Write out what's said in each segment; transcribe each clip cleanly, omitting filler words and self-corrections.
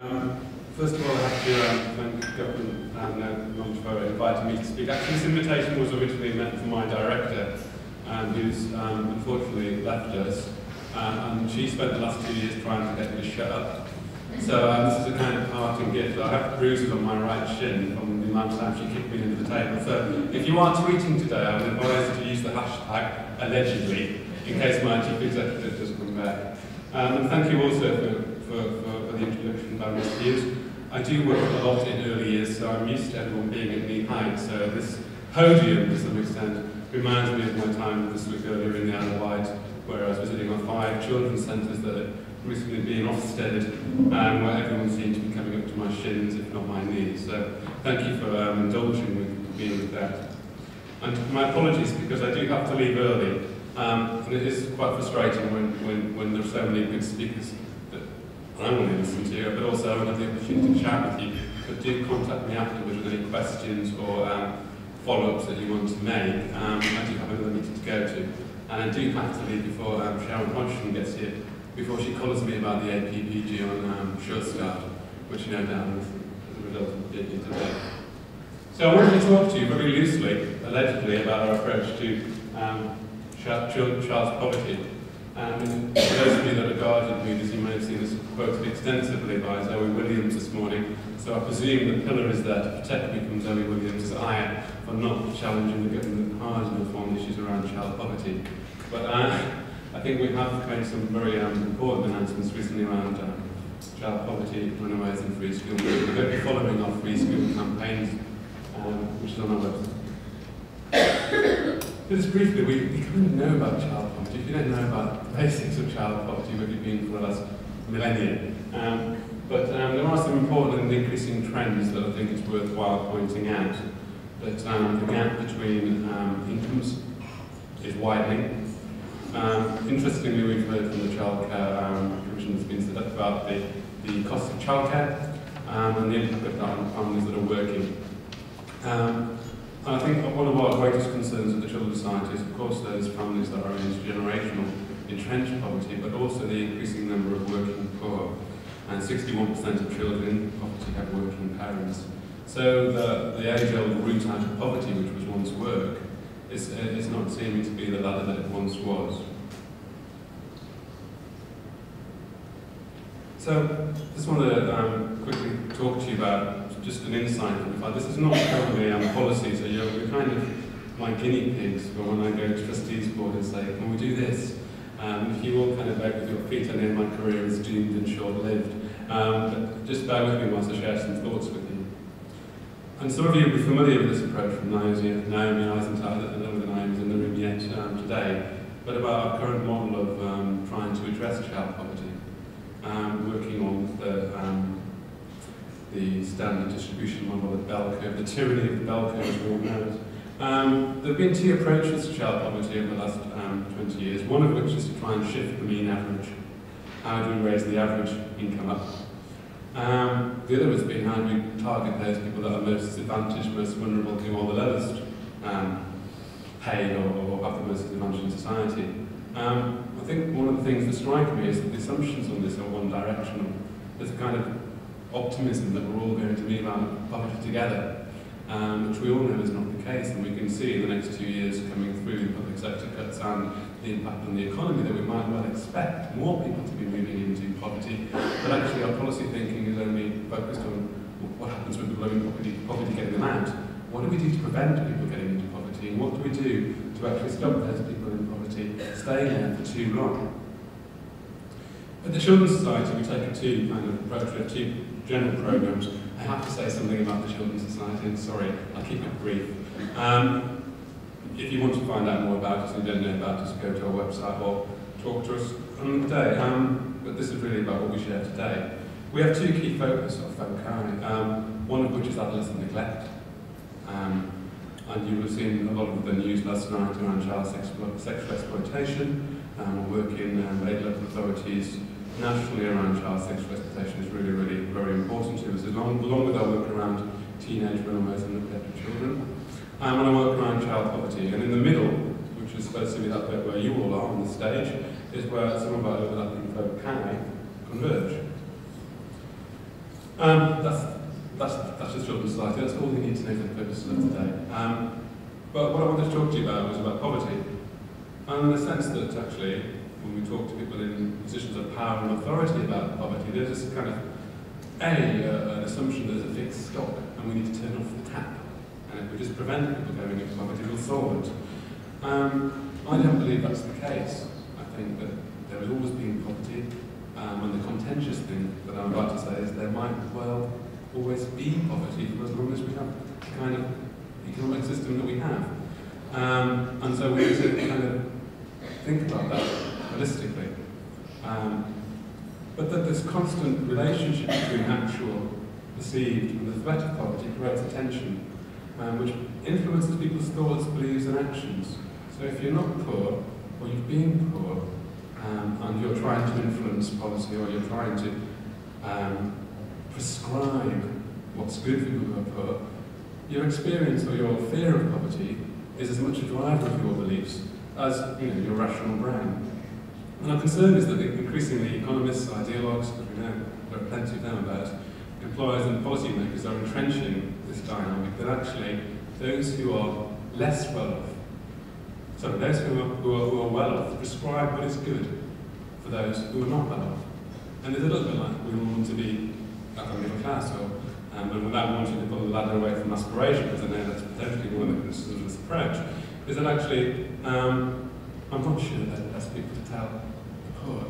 First of all, I have to thank Government and for inviting me to speak. Actually, this invitation was originally meant for my director, who's unfortunately left us, and she spent the last 2 years trying to get me to shut up. So this is a kind of parting gift. I have bruises on my right shin from the amount of time she kicked me into the table. So if you are tweeting today, I would advise you to use the hashtag allegedly in case my chief executive does come back. And thank you also for the introduction by Mr. Hughes. I do work a lot in early years, so I'm used to everyone being at knee height. So this podium, to some extent, reminds me of my time this week earlier in the Isle of Wight, where I was visiting our 5 children's centres that had recently been Ofsted, where everyone seemed to be coming up to my shins, if not my knees. So thank you for indulging me with that. And my apologies, because I do have to leave early, and it is quite frustrating when there are so many good speakers that I want to listen to, but also I want to have the opportunity to chat with you. But do contact me afterwards with any questions or follow-ups that you want to make. I do have another meeting to go to, and I do have to leave before Sharon Hodgson gets here, before she calls me about the APPG on short start, which no doubt is as a result of the here today. So I wanted to talk to you very loosely, allegedly, about our approach to child's poverty. And for those of you that are Guardian readers, you may have seen this quoted extensively by Zoe Williams this morning. So I presume the pillar is there to protect me from Zoe Williams' ire for not challenging the government hard enough on issues around child poverty. But I think we have made some very important announcements recently around child poverty, runaways and free school. We're going to be following our free school campaigns, which is on our website. Just briefly, we kind of know about child poverty. If you don't know about the basics of child poverty, where you've been for the last millennia. But there are some important and increasing trends that I think it's worthwhile pointing out. That the gap between incomes is widening. Interestingly, we've heard from the Childcare Commission that's been set up about the cost of childcare and the impact of that on families that are working. And I think one of our greatest concerns at the Children's Society is, of course, those families that are in intergenerational, entrenched poverty, but also the increasing number of working poor. And 61% of children in poverty have working parents. So the age-old route out of poverty, which was once work, is not seeming to be the ladder that it once was. So just want to quickly talk to you about just an insight. This is not currently policy, so you're kind of my guinea pigs for when I go to trustees board and say, can we do this? If you all kind of beg with your feet, I know my career is doomed and short-lived. But just bear with me whilst I share some thoughts with you. And some of you will be familiar with this approach from Naomi Eisenthal, and none of the Naomi's in the room yet today, but about our current model of trying to address child poverty, working on the standard distribution model, the bell curve, the tyranny of the bell curve, as we all know it. There have been 2 approaches to child poverty over the last 20 years, one of which is to try and shift the mean average. How do we raise the average income up? The other has been, how do we target those people that are most disadvantaged, most vulnerable, who are the lowest paid or have the most disadvantage in society. I think one of the things that strike me is that the assumptions on this are one-directional. There's a kind of optimism that we're all going to move out of poverty together, which we all know is not the case, and we can see in the next 2 years coming through the public sector cuts and the impact on the economy that we might well expect more people to be moving into poverty, but actually our policy thinking is only focused on what happens with people living in poverty, getting them out. What do we do to prevent people getting into poverty, and what do we do to actually stop those people in poverty staying there for too long? At the Children's Society, we take a 2 kind of approach. We have 2 general programs. I have to say something about the Children's Society, and sorry, I'll keep it brief. If you want to find out more about us and don't know about us, go to our website or talk to us on the day. But this is really about what we share today. We have 2 key focus or foci, one of which is adolescent neglect. And you will have seen a lot of the news last night around child sexual exploitation. Work in 8 local authorities nationally around child sexual exploitation is really, really very important to us, along with our work around teenage runaways and neglected children. And our work around child poverty. And in the middle, which is supposed to be that bit where you all are on the stage, is where some of our overlapping foci converge. That's just children's society. That's all you need to know for the purposes of today. But what I wanted to talk to you about was about poverty. And in the sense that actually, when we talk to people in positions of power and authority about poverty, there's this kind of, an assumption that there's a fixed stock and we need to turn off the tap. And if we just prevent people going into poverty, we'll solve it. I don't believe that's the case. I think that there has always been poverty, and the contentious thing that I'm about to say is there might well always be poverty for as long as we have the kind of economic system that we have. And so we need to kind of think about that holistically. But that this constant relationship between actual, perceived, and the threat of poverty creates a tension, which influences people's thoughts, beliefs, and actions. So if you're not poor, or you've been poor, and you're trying to influence policy, or you're trying to prescribe what's good for people who are poor, your experience or your fear of poverty is as much a driver of your beliefs as your rational brain. And our concern is that increasingly economists, ideologues, as we know, there are plenty of them about, employers and policymakers are entrenching this dynamic that actually those who are less well off, those who are well off prescribe what is good for those who are not well off. And there's a little bit like we want to be upper middle class, or without wanting to pull the ladder away from aspiration, because I know that's potentially one of the criticisms of this approach, is that actually I'm not sure that it's best people to tell the poor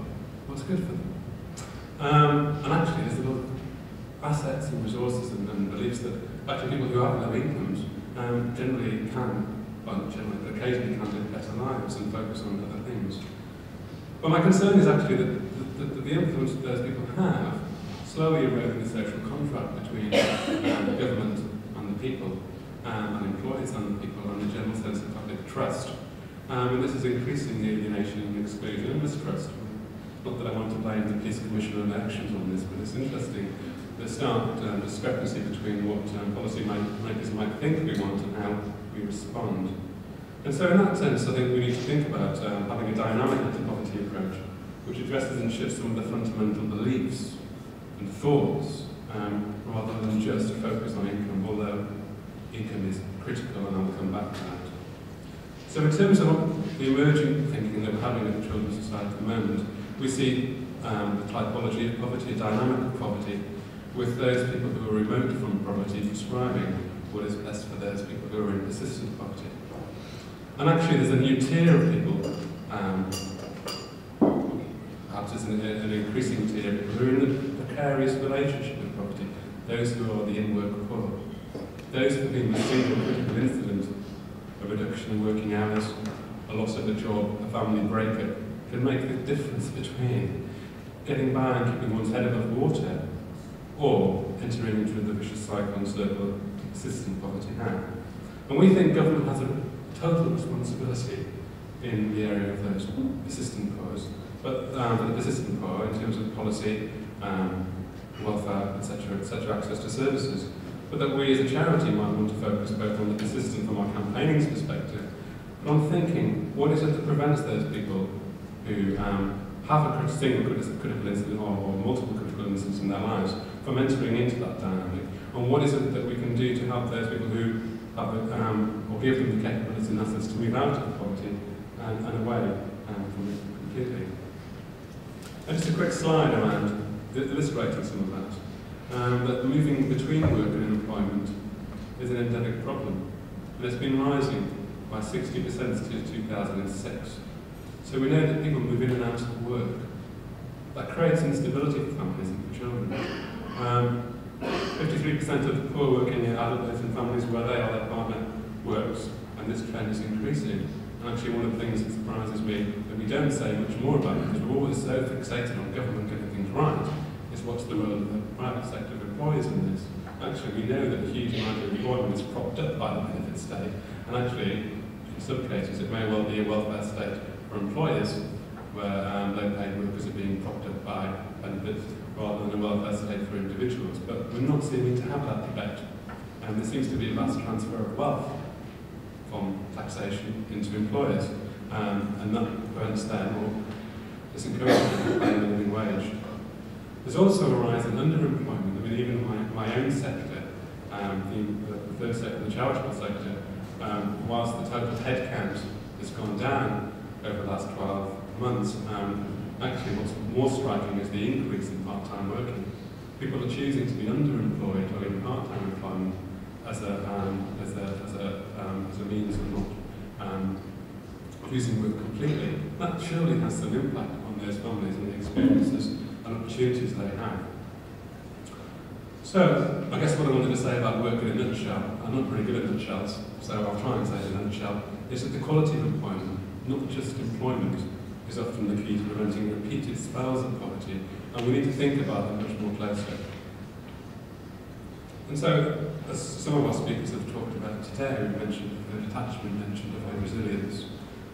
what's good for them. And actually there's a lot of assets and resources and beliefs that actually people who have low incomes generally can, well not generally, but occasionally can live better lives and focus on other things. But my concern is actually that the influence that those people have slowly eroding the social contract between the government and the people, and employees and the people, and the general sense of public trust. And this is increasing the alienation and exclusion and mistrust. Not that I want to blame the police commission and actions on this, but it's interesting the stark discrepancy between what policy makers might think we want and how we respond. And so in that sense, I think we need to think about having a dynamic anti-poverty approach, which addresses and shifts some of the fundamental beliefs and thoughts, rather than just focus on income, although income is critical, and I'll come back to that. So in terms of the emerging thinking that we're having in the children's society at the moment, we see the typology of poverty, a dynamic of poverty, with those people who are remote from poverty prescribing what is best for those people who are in persistent poverty. And actually there's a new tier of people, perhaps there's an increasing tier of people who are in a precarious relationship with poverty, those who are the in-work poor, those for whom a single critical incident, a reduction in working hours, a loss of a job, a family breakup, can make the difference between getting by and keeping one's head above water, or entering into the vicious cycle and circle of persistent poverty now. And we think government has a total responsibility in the area of those persistent poor, but for the persistent poor in terms of policy, welfare, etc., access to services. But that we as a charity might want to focus both on the persistent from our campaigning's perspective, but on thinking, what is it that prevents those people who have a single critical incident or multiple critical incidents in their lives from entering into that dynamic? And what is it that we can do to help those people who have or give them the capabilities and assets to move out of poverty and away from it completely? And just a quick slide around illustrating some of that. That moving between work and employment is an endemic problem, and it's been rising by 60% since 2006. So we know that people move in and out of work. That creates instability for families and for children. 53% of the poor working adults in families where they or their partner works, and this trend is increasing. And actually one of the things that surprises me that we don't say much more about, because we're always so fixated on government getting things right, is what's the role of the private sector of employers in this. Actually, we know that a huge amount of employment is propped up by the benefit state, and actually, in some cases, it may well be a welfare state for employers, where low-paid workers are being propped up by benefits, rather than a welfare state for individuals. But we're not seeming to have that debate, and there seems to be a vast transfer of wealth from taxation into employers, and that prevents them or disencourages them to pay a living wage. There's also a rise in underemployment. I mean, even my own sector, the third sector, the charitable sector, whilst the total headcount has gone down over the last 12 months, actually what's more striking is the increase in part-time working. People are choosing to be underemployed or in part-time employment as a means of not using work completely. That surely has some impact on those families and the experiences and opportunities they have. So, I guess what I wanted to say about work in a nutshell, I'm not very good at nutshells, so I'll try and say it in a nutshell, is that the quality of employment, not just employment, is often the key to preventing repeated spells of poverty, and we need to think about that much more closely. And so, as some of our speakers have talked about today, we mentioned the detachment, mentioned of resilience,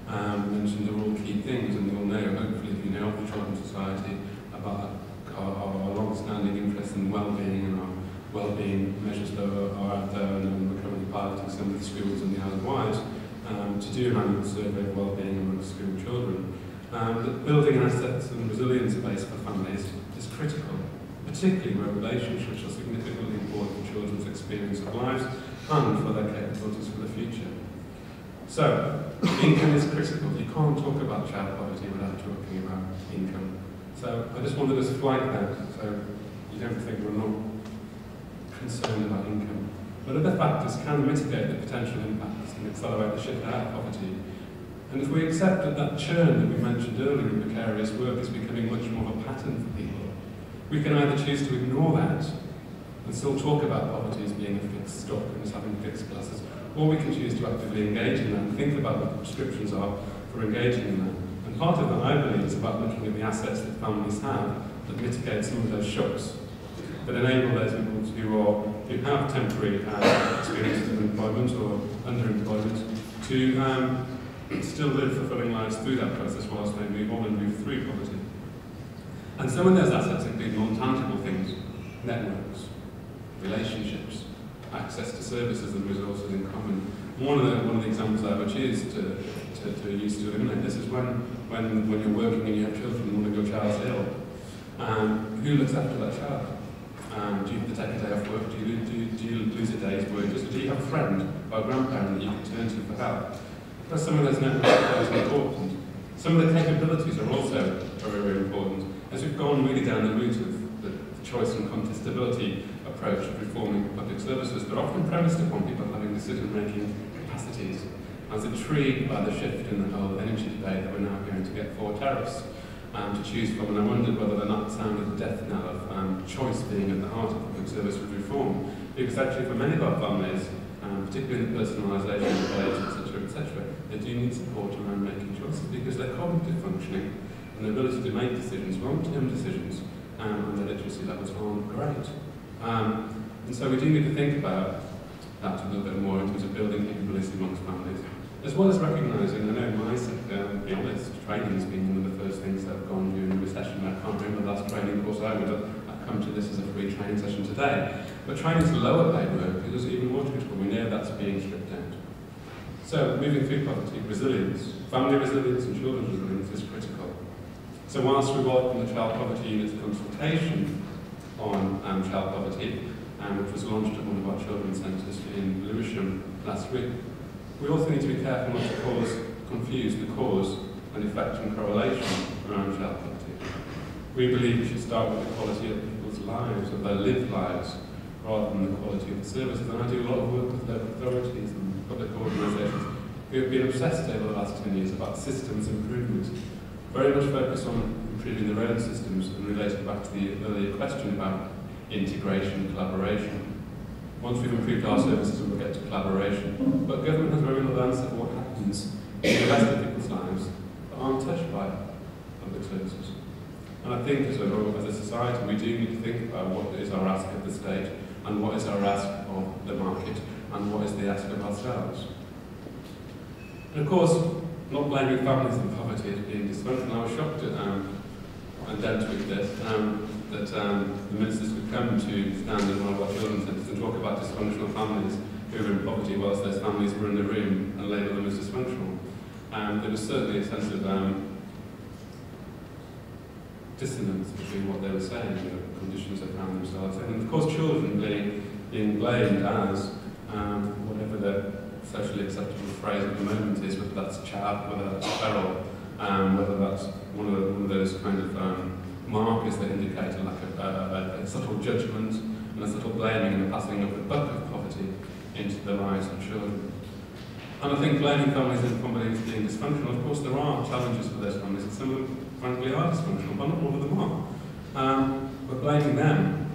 mentioned are all key things, and we all know, hopefully, if you know of the Trident Society, about our long-standing interest in well-being and our well-being measures that are out there, and we're currently piloting some of the schools in the Isle of Wight to do an annual survey of well-being among school children. That building assets and resilience base for families is critical, particularly where relationships are significantly important for children's experience of lives and for their capabilities for the future. So, income is critical. You can't talk about child poverty without talking about income. So, I just wanted to flag that, so you don't think we're not concerned about income. But other factors can mitigate the potential impacts and accelerate the shift out of poverty. And if we accept that that churn that we mentioned earlier in precarious work is becoming much more of a pattern for people, we can either choose to ignore that and still talk about poverty as being a fixed stock and as having fixed classes, or we can choose to actively engage in that and think about what the prescriptions are for engaging in that. And part of that, I believe, is about looking at the assets that families have that mitigate some of those shocks, that enable those people who have temporary experiences of employment or underemployment to still live fulfilling lives through that process whilst they move on and move through poverty. And some of those assets include non-tangible things, networks, relationships, access to services and resources in common. One of the examples I would choose to use to illuminate this is when you're working and you have children and one of your child's ill, who looks after that child? Do you have to take a day off work? Do you lose a day's wages? Do you have a friend or a grandparent that you can turn to for help? Because some of those networks are very important. Some of the capabilities are also very, very important. As we've gone really down the route of the choice and contestability approach of reforming public services, they're often premised upon people having decision-making capacities. I was intrigued by the shift in the whole energy debate that we're now going to get 4 tariffs to choose from, and I wondered whether they're not sounded the death knell of choice being at the heart of public service reform. Because actually for many of our families, particularly in the personalisation of age, etc., they do need support around making choices because their cognitive functioning and their ability to make decisions, long-term decisions, and their literacy levels aren't great. And so we do need to think about that a little bit more in terms of building capability amongst families, as well as recognising, I know in my sector, to be honest, training has been one of the first things that have gone during the recession. I can't remember the last training course I would have come to this as a free training session today. But training to lower paid work is even more critical. We know that's being stripped out. So, moving through poverty, resilience, family resilience and children's resilience is critical. So whilst we welcome the Child Poverty Unit's consultation on child poverty, which was launched at one of our children's centres in Lewisham last week, we also need to be careful not to confuse the cause and effect and correlation around child poverty. We believe we should start with the quality of people's lives, of their lived lives, rather than the quality of the services. And I do a lot of work with local authorities and public organisations who have been obsessed over the last 10 years about systems improvement, very much focused on improving their own systems and related back to the earlier question about integration and collaboration. Once we've improved our services, we'll get to collaboration. But government has very little answer for what happens in the rest of people's lives that aren't touched by public services. And I think as a society, we do need to think about what is our ask of the state, and what is our ask of the market, and what is the ask of ourselves. And of course, not blaming families in poverty as being dysfunctional. I was shocked at, and Dan tweeted this, that the ministers could come to stand in one of our children's centres and talk about dysfunctional families who were in poverty whilst those families were in the room and label them as dysfunctional. There was certainly a sense of dissonance between what they were saying and the conditions they found themselves in. And of course children being blamed as whatever the socially acceptable phrase at the moment is, whether that's chab, whether that's feral, whether that's one of those kind of markers that indicate a subtle judgment and a subtle blaming and a passing of the buck of poverty into the lives of children. And I think blaming families and families being dysfunctional, of course there are challenges for those families, and some of them frankly are dysfunctional, but not all of them are. But blaming them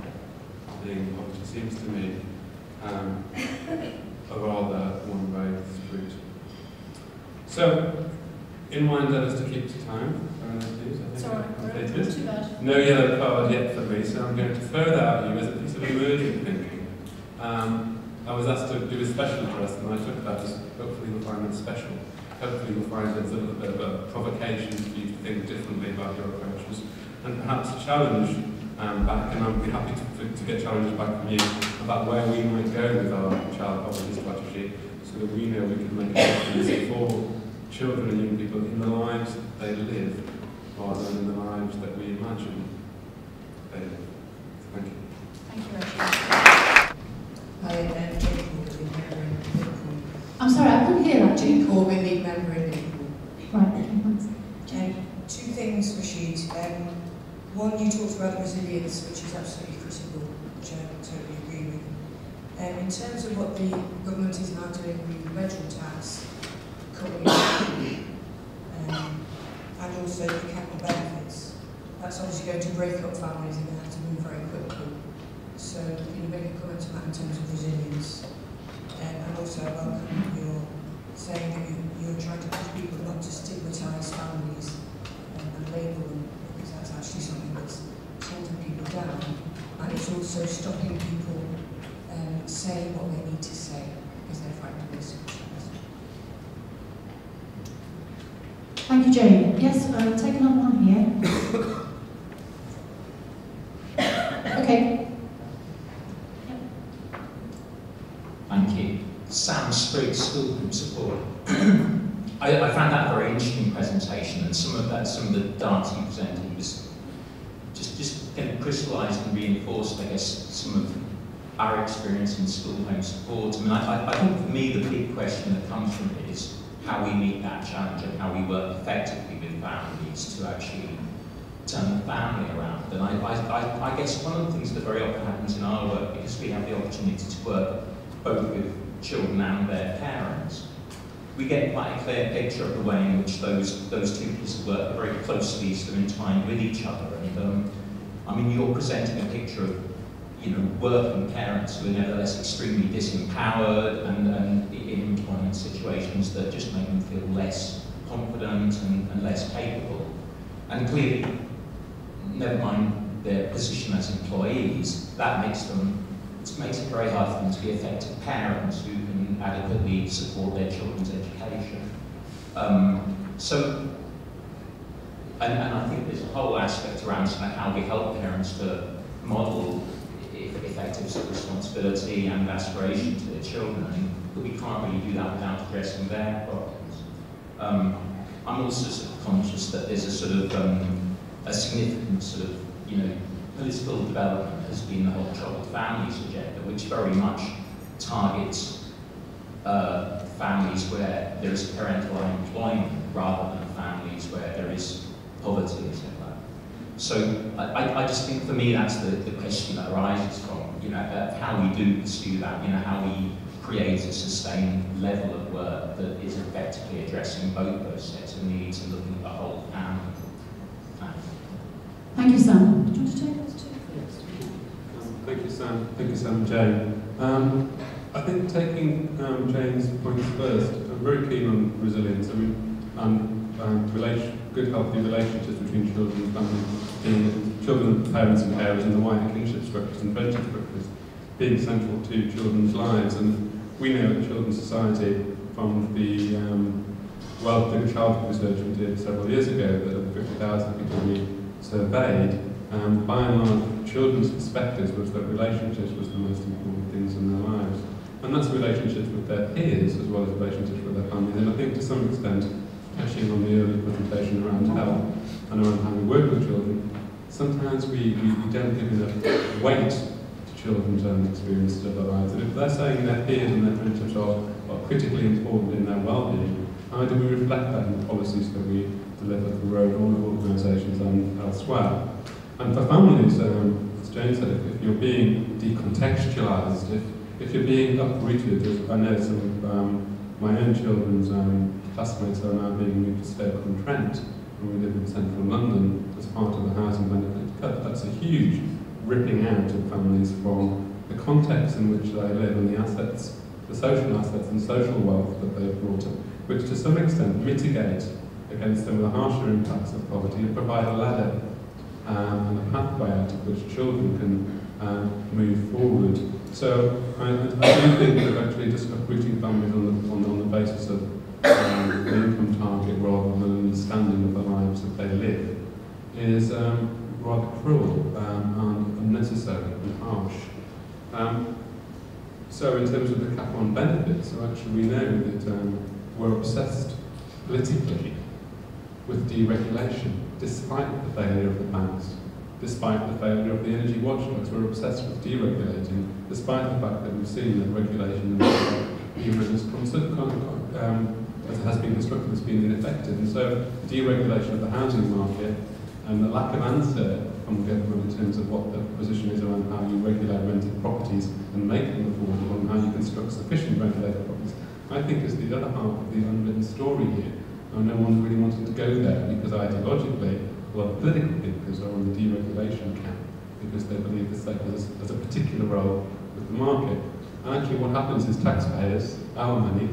being poverty seems to me a rather one-way street. So, in my endeavours to keep to time, it's all right, not too bad. No yellow card yet for me, so I'm going to throw that at you as a piece of emergent thinking. I was asked to do a special address, and I took that as hopefully you'll find it special. Hopefully you'll find it's a little bit of a provocation for you to think differently about your approaches, and perhaps a challenge back, and I'd be happy to get challenges back from you about where we might go with our child poverty strategy, so that we know we can make a difference for children and young people in the lives that they live, rather than in the lives that we imagine they live. Thank you. Thank you, Rashid. I'm sorry, I couldn't hear that. Jane Corbyn, lead member in Liverpool. Right, okay, thanks. Two things, Rashid. One, you talked about the resilience, which is absolutely critical, which I totally agree with. In terms of what the government is now doing with the bedroom tax, and also the capital benefits, that's obviously going to break up families and they have to move very quickly. So can you make a comment on that in terms of resilience? And also I welcome your saying that you're trying to push people not to stigmatise families and label them, because that's actually something that's holding people down, and it's also stopping people saying what they need to say because they're frightened of this. Thank you, Jane. Yes, take another one here. Okay. Thank you. Sam Spriggs, School Group Support. I found that a very interesting presentation, and some of the data you presented was just kind of crystallised and reinforced, I guess, some of our experience in school home support. I mean, I think for me the big question that comes from it is how we meet that challenge and how we work effectively with families to actually turn the family around. And I guess one of the things that very often happens in our work, because we have the opportunity to work both with children and their parents, we get quite a clear picture of the way in which those two pieces of work are very closely sort of entwined with each other. And I mean, you're presenting a picture of, you know, working parents who are nevertheless extremely disempowered and in employment situations that just make them feel less confident and less capable. And clearly, never mind their position as employees, that makes it very hard for them to be effective parents who can adequately support their children's education. And I think there's a whole aspect around how we help parents to model effective responsibility and aspiration to their children, but we can't really do that without addressing their problems. I'm also sort of conscious that there's a sort of a significant sort of, you know, political development has been the whole troubled families agenda, which very much targets families where there is parental unemployment rather than families where there is poverty, etc. So I just think for me that's the question that arises from, you know, how we do pursue that, you know, how we create a sustained level of work that is effectively addressing both those sets of needs and looking at the whole family. Thank you, Sam. Do you want to take those two? Thank you, Sam. Thank you, Sam and Jane. I think taking Jane's points first, I'm very keen on resilience. I mean, good, healthy relationships between children and families, children, parents and carers, and the wider kinship structures and friendship structures being central to children's lives. And we know at Children's Society from the the childhood research we did several years ago that of the 50,000 people we surveyed, by and large, children's perspectives was that relationships was the most important things in their lives. And that's relationships with their peers as well as relationships with their families. And I think to some extent, touching on the earlier presentation around health and around how we work with children, sometimes we don't give enough weight to children's own experiences of their lives. And if they're saying their peers and their friendships are critically important in their well-being, how do we reflect that in the policies that we deliver through our own organisations and elsewhere? And for families, as Jane said, if you're being decontextualised, if you're being uprooted, as I know some of my own children's classmates are now being moved to Stoke-on-Trent, and we live in central London as part of the housing benefit cut, that's a huge ripping out of families from the context in which they live and the assets, the social assets and social wealth that they've brought up, which to some extent mitigate against some of the harsher impacts of poverty and provide a ladder and a pathway out of which children can move forward. So I do think that actually just uprooting families on the basis of the income target rather than an understanding of the lives that they live is rather cruel and unnecessary and harsh. So in terms of the cap on benefits, so actually we know that we're obsessed politically with deregulation, despite the failure of the banks, despite the failure of the energy watchdogs. We're obsessed with deregulating, despite the fact that we've seen that regulation as it has been constructed has been ineffective. And so deregulation of the housing market and the lack of answer from the government in terms of what the position is around how you regulate rented properties and make them affordable and how you construct sufficient regulated properties, I think is the other half of the unwritten story here. And no one's really wanting to go there because ideologically, a lot of political thinkers are on the deregulation camp because they believe the state has a particular role with the market. And actually what happens is taxpayers, our money,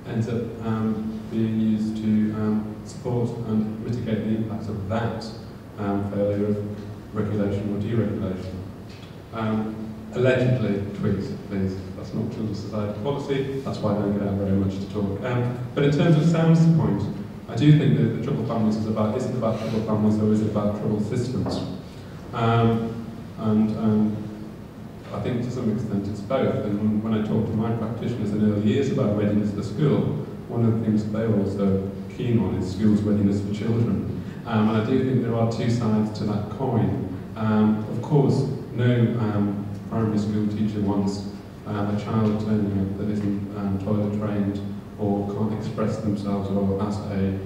ends up being used to support and mitigate the impacts of that failure of regulation or deregulation. Allegedly, tweets, please. That's not Children's Society policy. That's why I don't get out very much to talk. But in terms of Sam's point, I do think that the troubled families isn't about troubled families, or is it about troubled systems? I think to some extent it's both. And when I talk to my practitioners in early years about readiness for school, one of the things that they're also keen on is schools readiness for children. And I do think there are two sides to that coin. Of course, no primary school teacher wants a child turning up that isn't toilet trained or can't express themselves or has a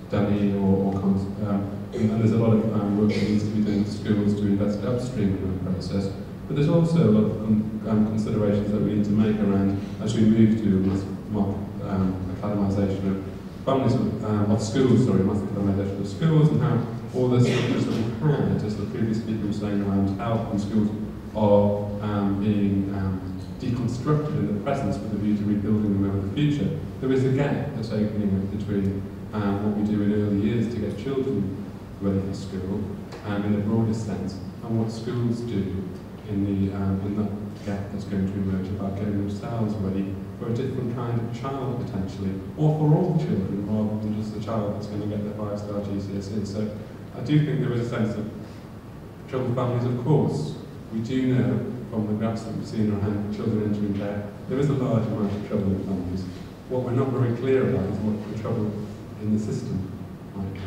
dummy or can't. And there's a lot of work that needs to be done in schools to invest upstream in that process. But there's also a lot of considerations that we need to make around as we move to mass academisation of families of schools, mass academisation of schools, and how all the structures that we've had, as the previous speaker was saying around health and schools, are being deconstructed in the present with a view to rebuilding them over the future. There is a gap that's opening up between what we do in early years to get children ready for school, in the broadest sense, and what schools do in that gap that's going to emerge about getting themselves ready for a different kind of child potentially, or for all children rather than just the child that's going to get their 5-star GCSE. So I do think there is a sense of troubled families, of course. We do know from the graphs that we've seen around children entering care, there is a large amount of trouble in families. What we're not very clear about is what the trouble in the system might be.